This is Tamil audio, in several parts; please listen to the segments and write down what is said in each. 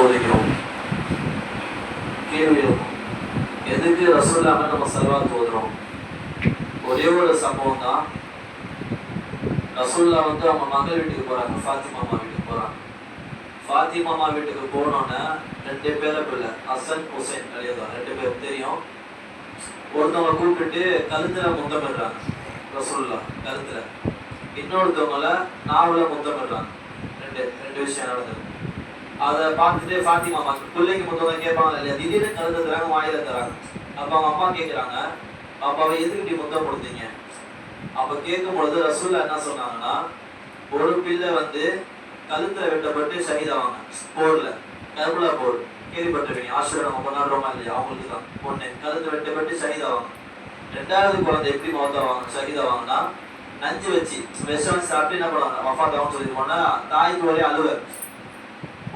ஓதுகிறோம். கேள்வி இருக்கும், எதுக்கு ரசூலுல்லாஹ் மேல நம்ம ஸலவாத் ஓதுறோம்? ஒரே ஒரு சம்பவம் தான். ரசூலுல்லாஹ் அவங்க மகள் வீட்டுக்கு போறாங்க, ஃபாத்திமா அம்மா வீட்டுக்கு போறாங்க. ஃபாத்திமா அம்மா வீட்டுக்கு போனோன்னே 2 பேரை பிள்ளை, ஹசன் ஹுசைன் அலியதான் 2 பேர் தெரியும். ஒருத்தவங்க கூப்பிட்டு கழுத்துல முத்தமிடுறாங்க ரசூலுல்லாஹ் கழுத்துல, இன்னொருத்தவங்கள நாவல முத்தமிடுறாங்க. ரெண்டு விஷயம் நடந்தது. அதை பார்த்துட்டு ஃபாத்திமா அம்மா பிள்ளைக்கு முத்தம் கேட்பாங்க இல்லையா, திடீர்னு கழுத்து தராங்க, வாயில தராங்க. அப்ப அவங்க அம்மா கேட்கிறாங்க, அப்பாவை எதுக்கு இப்படி முத்தம் கொடுத்தீங்க? அப்ப கேட்கும் பொழுது ரசூலுல்லாஹ் என்ன சொன்னாங்கன்னா, ஒரு பிள்ளை கழுத்துல வெட்டப்பட்டு ஷஹீதாவாங்க போர்ல, கர்பலா போர் கேள்விப்பட்டிருக்கீங்க, ஆஷுரா நம்ம கொண்டாடுறோமா இல்லையா, அவங்களுக்கு தான் பொண்ணு கழுத்துல வெட்டப்பட்டு ஷஹீதாவாங்க. 2வது குழந்தை எப்படி மௌத்தாவாங்க ஷஹீதாவாங்கன்னா, நஞ்சு வச்சு விஷம் சாப்பிட்டு என்ன பண்ணுவாங்க, வஃபாத்தாவும் சொல்லி போனா தாய்க்கு ஒரே அழுவர்,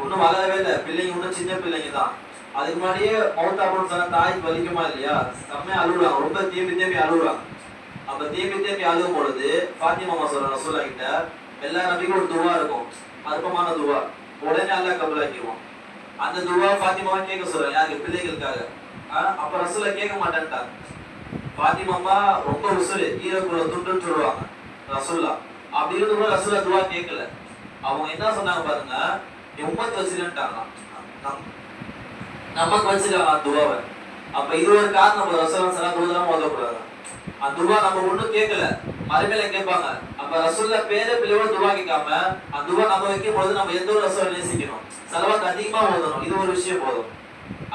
ஒன்றும் வளரவே இல்லை, பிள்ளைங்க இன்னும் சின்ன பிள்ளைங்க தான். அதுக்கு முன்னாடியே மௌத்தாபுன்னு சொன்னா தாய்க்கு வலிக்குமா இல்லையா, செம்மையா அழுகுறாங்க, ரொம்ப தேம்பி அழுகுறாங்க. அப்ப தேம்பி அழுகும் பொழுது ஃபாத்திமா அம்மா சொல்றாங்க ரசூலுல்லாஹ் கிட்ட, எல்லா நபிக்கும் ஒரு துவா இருக்கும், அற்பமான துவா, உடனே அல்லாஹ் கபூலாக்கிடுவான். அந்த துவா ஃபாத்திமாவை கேட்க சொல்றாங்க, யாருக்கு? பிள்ளைகளுக்காக. அப்ப ரசூலுல்லாஹ் கேட்க மாட்டேன்ட்டாங்க. ஃபாத்திமா அம்மா ரொம்ப உசுறு, ஈரக்குள்ள துண்டுன்னு சொல்லுவாங்க ரசூலுல்லாஹ். அப்படி இருந்து ரசூலுல்லாஹ் துவா கேட்கல. அவங்க என்ன சொன்னாங்க பாருங்க, உம்மத் வச்சிருக்காங்க, நமக்கு வச்சிருக்காங்க துவாவை. அப்ப இது ஒரு காரணம், ரசூலுல்லாஹ் ஸல்லல்லாஹு அலைஹி வஸல்லம் ஓதக்கூடாது. அந்த துவா நம்ம ஒண்ணும் கேட்கல, மறுமையில கேட்பாங்க. அப்ப ரசூலுல்லாஹ் பேர பிள்ளையோட துவா கேட்காம அந்த துவா நம்ம வைக்கும் பொழுது நம்ம எந்த ஒரு ரசூலை நேசிக்கணும், ஸலவாத் அதிகமா ஓதணும். இது ஒரு விஷயம் போதும்.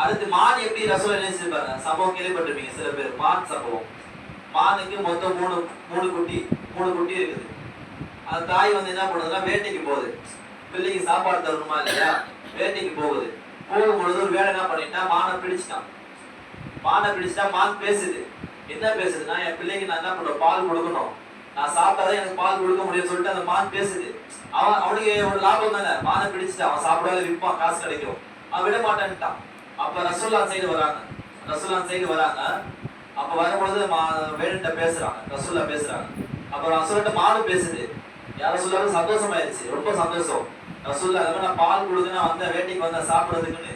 அடுத்து மான் எப்படி ரசூலை நேசிப்பாங்க, சம்பவம் கேள்விப்பட்டிருப்பீங்க சில பேர். மான் சம்பவம், மானுக்கு மொத்தம் மூணு குட்டி இருக்குது. அந்த தாய் என்ன பண்ணுதுன்னா, வேட்டைக்கு போகுது, பிள்ளைக்கு சாப்பாடு தரணுமா இல்லையா, வேட்டைக்கு போகுது. போகும்பொழுது ஒரு வேலை என்ன பண்ணிட்டா, மானை பிடிச்சிட்டா. மான் பேசுது. என்ன பேசுதுன்னா, என் பிள்ளைக்கு நான் என்ன பண்றேன், பால் கொடுக்கணும், நான் சாப்பிட்டாதான் எனக்கு பால் கொடுக்க முடியும்னு சொல்லிட்டு அந்த மான் பேசுது. அவனுக்கு ஒரு லாபம் தானே, மானை பிடிச்சிட்டு அவன் சாப்பிடாத விற்பான், காசு கிடைக்கும். அவன் விட மாட்டேன்ட்டான். அப்ப ரசூலுல்லாஹ் சைடு வராங்க. அப்ப வரும்பொழுது வேணுட்ட பேசுறாங்க, ரசூலுல்லாஹ் பேசுறாங்க. அப்ப ரசூலுல்லாஹ் மானு பேசுது. யார் ரசூலுல்லாஹ் சந்தோஷமாயிருச்சு, ரொம்ப சந்தோஷம். ரசூலுல்லாஹ் அதனால நான் பால் கொடுத்து நான் வேட்டைக்கு வந்த சாப்பிடுறதுக்குன்னு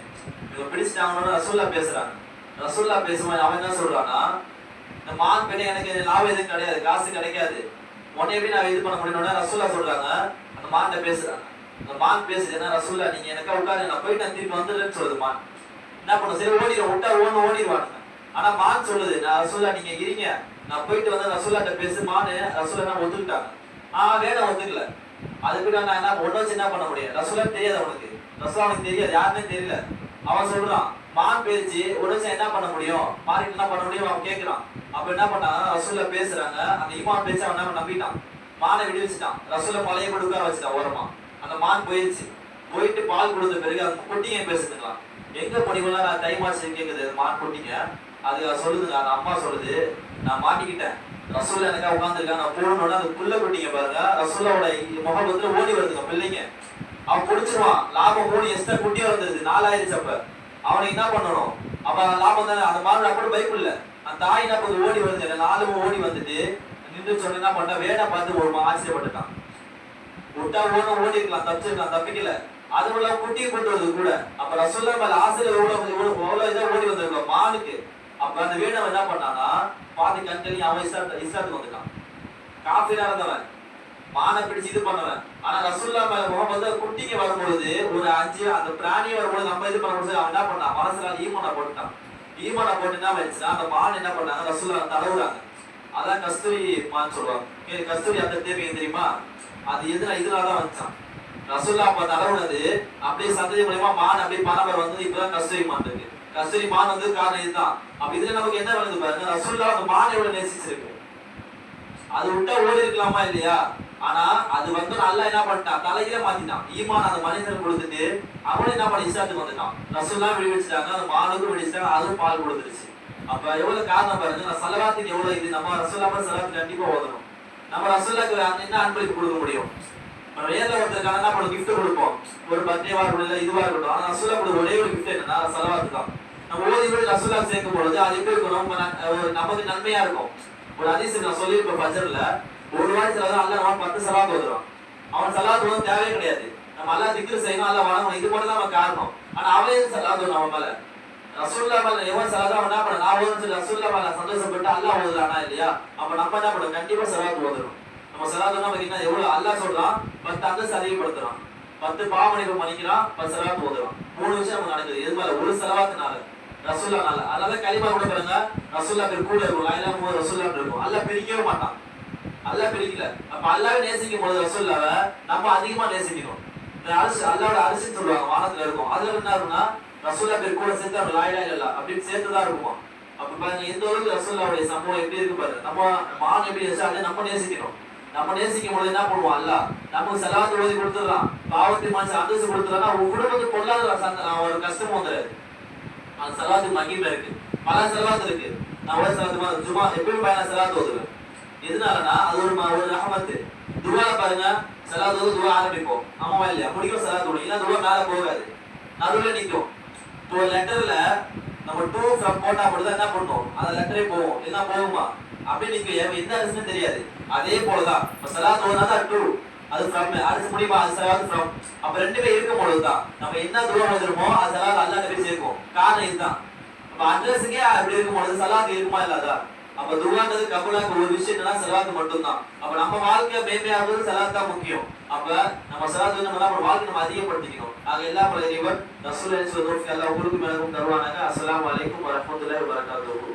இவங்க பிடிச்சிட்டாங்கன்னு ரசூலுல்லாஹ் பேசுறாங்க. ரசூலுல்லாஹ் பேசும்போது அவன் என்ன சொல்றான்னா, இந்த மான் பெண்ணை எனக்கு லாபம் எதுவும் கிடையாது, காசு கிடைக்காது, உடனே எப்படி நான் இது பண்ண முடியும்னா ரசூலுல்லாஹ் சொல்றாங்க. அந்த மான்கிட்ட பேசுறாங்க. அந்த மான் பேசுது, என்ன ரசூலுல்லாஹ் நீங்க எனக்கா உட்காரு, நான் போயிட்டு நான் திருப்பி வந்துடுறேன்னு சொல்லுது. மான் என்ன பண்ணும், சரி ஓடிடுவோம், விட்டா ஓடிடுவானுங்க. ஆனா மான் சொல்லுது, நான் ரசூலுல்லாஹ் நீங்க இருங்க, நான் போயிட்டு வந்து ரசூலுல்லாஹ்ட்ட பேசு. மானு ரசூலுல்லாஹ் ஒத்துக்கிட்டாங்க. வேணா ஒத்துக்கல. அதுக்கு நான் என்ன ஒண்ணு வச்சு என்ன பண்ண முடியும், ரசூலுல்லாஹ் தெரியாது அவனுக்கு, ரசூலுல்லாஹ் அவனுக்கு தெரியாது, யாருமே தெரியல. அவன் சொல்றான், மான் பேச்சு உடனே என்ன பண்ண முடியும், மாறிட்டு என்ன பண்ண முடியும் அவன் கேட்கிறான். அப்ப என்ன பண்ணாங்க, ரசூலுல்லாஹ் பேசுறாங்க. அந்த ஈமான் பேச்சு அவன் என்ன நம்பிட்டான், மானை விடுவிச்சுட்டான். ரசூலுல்லாஹ் மலையை போட்டு உட்கார வச்சுட்டான் ஓரமா. அந்த மான் போயிடுச்சு. போயிட்டு பால் கொடுத்த பிறகு அந்த குட்டிங்க பேசுதுங்களா, எங்க போனீங்களா, நான் கைமாச்சு கேக்குது மான் குட்டிங்க. அது சொல்லுதுங்க, அந்த அம்மா சொல்லுது, நான் மாட்டிக்கிட்டேன், ரசூலுல்லாஹ் எனக்கா உட்காந்துருக்காங்க, நான் போகணும்னா அந்த புள்ள குட்டிங்க பாருங்க ரசூலுல்லாஹோட முகத்துல ஓடி வருதுங்க பிள்ளைங்க. அவன் பிடிச்சிருவான், லாபம் 3 எக்ஸ்ட்ரா குட்டியா வந்துருது, 4 ஆயிடுச்சு. அப்ப அவனுக்கு என்ன பண்ணணும், அப்ப லாபம் தானே. அந்த மாதிரி அப்படி பைப் இல்ல, அந்த தாய் என்ன பண்ணு ஓடி வருது, 4 ஓடி வந்துட்டு நின்று சொன்ன என்ன பண்ண, வேணா பார்த்து ஒரு ஆச்சரியப்பட்டுட்டான். விட்டா ஓடி இருக்கலாம், தப்பிக்கல. அது உள்ள குட்டியை கொண்டு வருது கூட. அப்ப ரசூலுல்லாஹ் மேல ஆசிரியர் எவ்வளவு இதா ஓடி வந்திருக்கோம் மானுக்கு. அப்ப அந்த வேணவன் என்ன பண்ணானா, பாதி கண்களி அவன் இஸ்லாத்துக்கு வந்துட்டான். காஃபிரா இருந்தவன், மானை பிடிச்சு இது பண்ணவன். ஆனா ரசூலுல்லாஹ் மேல முகமது குட்டிக்கு வரும்பொழுது ஒரு 5 அந்த பிராணியை வரும்பொழுது நம்ம இது பண்ணும்போது அவன் என்ன பண்ணான், மனசுல ஈமானை போட்டுட்டான். ஈமானை போட்டு என்ன வச்சுன்னா, அந்த மான் என்ன பண்ணாங்க, ரசூலுல்லாஹ் தடவுறாங்க. அதான் கஸ்தூரி மான் சொல்லுவாங்க. கஸ்தூரி அந்த தேவை தெரியுமா, அது இதனாலதான் வந்துச்சான். ரசூலுல்லாஹ் அப்ப தடவுனது அப்படியே சந்ததி மூலமா மான் அப்படியே பரம்பரை வந்து இப்பதான் கஸ்தூரி மான் இருக்கு. கஸ்தூரி மான் காரணம் இதுதான். அப்ப இதுல நமக்கு என்ன வருது பாருங்க, ரசூலுல்லாஹ் அந்த மானை எவ்வளவு நேசிச்சிருக்கு. அது விட்டா ஓடி இருக்கலாமா இல்லையா, ஆனா அது அல்லாஹ் என்ன பண்ணிட்டான், தலையில மாத்திட்டான். ஈமான் அந்த மனிதனுக்கு கொடுத்துட்டு அவனும் என்ன பண்ணி இஸ்லாத்துக்கு வந்துட்டான். ரசூலுல்லாஹ் விடுவிச்சுட்டாங்க, அந்த மானுக்கும் விடுவிச்சாங்க, அதுவும் பால் கொடுத்துருச்சு. அப்ப எவ்வளவு காரணம் பாருங்க, நான் ஸலவாத்துக்கு எவ்வளவு இது, நம்ம ரசூலுல்லாஹ் ஸலவாத் கண்டிப்பா ஓதணும். நம்ம ரசூலுல்லாஹ்க்கு என்ன அன்பளிப்பு கொடுக்க முடியும், நம்ம வேற ஒருத்தருக்கான என்ன பண்ண கிஃப்ட் கொடுப்போம், ஒரு பர்த்டேவா இருக்கட்டும் இதுவா இருக்கட்டும். ஆனா ரசூலுல்லாஹ் கொடுத்த ஒரே ஒரு கிஃப்ட் என்னன்னா ஸலவாத் தான். நம்ம ஓதி விட ரசூலுல்லாஹ் சேர்க்கும் பொழுது அது எப்படி இருக்கும், நமக்கு நன்மையா இருக்கும். ஒரு ஹதீஸ் நான் சொல்லியிருப்பேன், ஃபஜ்ர்ல ஒரு வாரத்துல அல்லாஹ் 10 ஸலவாத் ஓதுறான். அவன் ஸலவாத் ஓத தேவையே கிடையாது. நம்ம அல்லாஹ் திக்ர் செய்யணும், அல்லாஹ் வணங்கணும், இது மட்டும் தான் நம்ம காரணம். ஆனா அவன் சலாத்து நம்ம மேல ரசூல்லா மேல எவன் சலாதா என்ன பண்ண நான் ஓதுன்னு சொல்லி ரசூல்லா மேல சந்தோஷப்பட்டு அல்லாஹ் ஓதுறானா இல்லையா? அப்ப நம்ம என்ன பண்ணணும்? கண்டிப்பா சலாத்து ஓதணும். நம்ம சலாத்துனா பாத்தீங்கன்னா எவ்வளவு அல்லாஹ் சொல்றான், 10 அந்தஸ்து அதிகப்படுத்துறான், 10 பாவமணிகள் மன்னிக்கிறான், 10 சலாத்து ஓதுறான். 3 விஷயம் நமக்கு நடக்குது. எது மேல? ஒரு சலவாத்துனால, ரசூல்லானால. அதனால கலிமா கூட பாருங்க, ரசூல்லா பேர் கூட இருக்கும், லா இலாஹ இல்லல்லாஹ் ரசூல்லா இருக்கும். அல்லாஹ் பிரிக்கவே மாட்டான், அல்லாஹ் பிரிக்கல. அப்ப அல்லாஹ்வை நேசிக்கும் போது ரசூல்லாவை நம்ம அதிகமா நேசிக்கணும். அல்லாஹ்வோட அரிசின்னு சொல்லுவாங்க, வானத்துல இருக்கும். அதுல என்ன இருக்குன்னா ரசூல்லா பேர் கூட சேர்த்து லா இலாஹ இல்லல்லாஹ் அப்படின்னு சேர்த்துதான் இருக்கும். அப்ப பாருங்க எந்த அளவுக்கு ரசூல்லாவுடைய சம்பவம் எப்படி இருக்கு பாருங்க. நம்ம மான் எப்படி வச்சா அதை நம்ம நேசிக்கணும். நம்ம நேசிக்கும் போது என்ன பண்ணுவோம்? அல்லாஹ் நமக்கு சலாத்து ஓதி கொடுத்துடலாம், பாவத்தை மனுஷன் அந்தஸ்து கொடுத்துடலாம், உங்க குடும்பத்துக்கு பொருளாதார ஒரு கஷ்டமும் வந்துடாது. அந்த சலாத்து மகிமை இருக்கு, பல சலாத்து இருக்கு. நான் ஒரு சலாத்து சும்மா எப்பயும் பயணம் சலாத்து ஓதுவேன். எதனாலனா அது ஒரு ரஹமத்து. துவா பாருங்க, சலாத்து ஓது துவா ஆரம்பிப்போம், ஆமாவா இல்லையா? முடிக்கும் சலாத்து ஓடும், இல்ல துவா மேல போகாது, நடுவில் நிற்கும். இப்போ ஒரு லெட்டர்ல நம்ம டூ ஃப்ரம் போட்டா மட்டும் தான் என்ன பண்ணுவோம், அந்த லெட்டரே போவோம், இல்லைன்னா போகுமா அப்படின்னு நீங்க எந்த அரசுன்னு தெரியாது. அதே போலதான் இப்ப சலாத்து ஓதுனா தான் டூ, அது ஃப்ரம், அடுத்து முடியுமா அது சலாத்து ஃப்ரம். அப்ப ரெண்டுமே இருக்கும் பொழுதுதான் நம்ம என்ன துவா ஓதுறோமோ அது சலாத்து அல்லாஹ் போய் சேர்க்கும். காரணம் இதுதான். அப்ப அட்ரஸுக்கே அப்படி இருக்கும் பொழுது சலாத்து இருக்குமா இல்லாதா? அப்ப துவான்றது கபூலாக்கு ஒரு விஷயம் என்னன்னா சலாத்து மட்டும்தான். அப்ப நம்ம வாழ்க்கை மேன்மையாவது சலாத்து தான் முக்கியம். அப்ப நம்ம சலாத்து நம்ம வாழ்க்கை நம்ம அதிகப்படுத்திக்கணும். ஆக எல்லா பல இறைவன் ரசூலுல்லாஹி ஸல்லல்லாஹு அலைஹி வஸல்லம் உங்களுக்கு மேலும் தருவானாக. அஸ்ஸலாமு அலைக்கும் வரஹ்மத்துல்லாஹி வபரகாத்துஹு.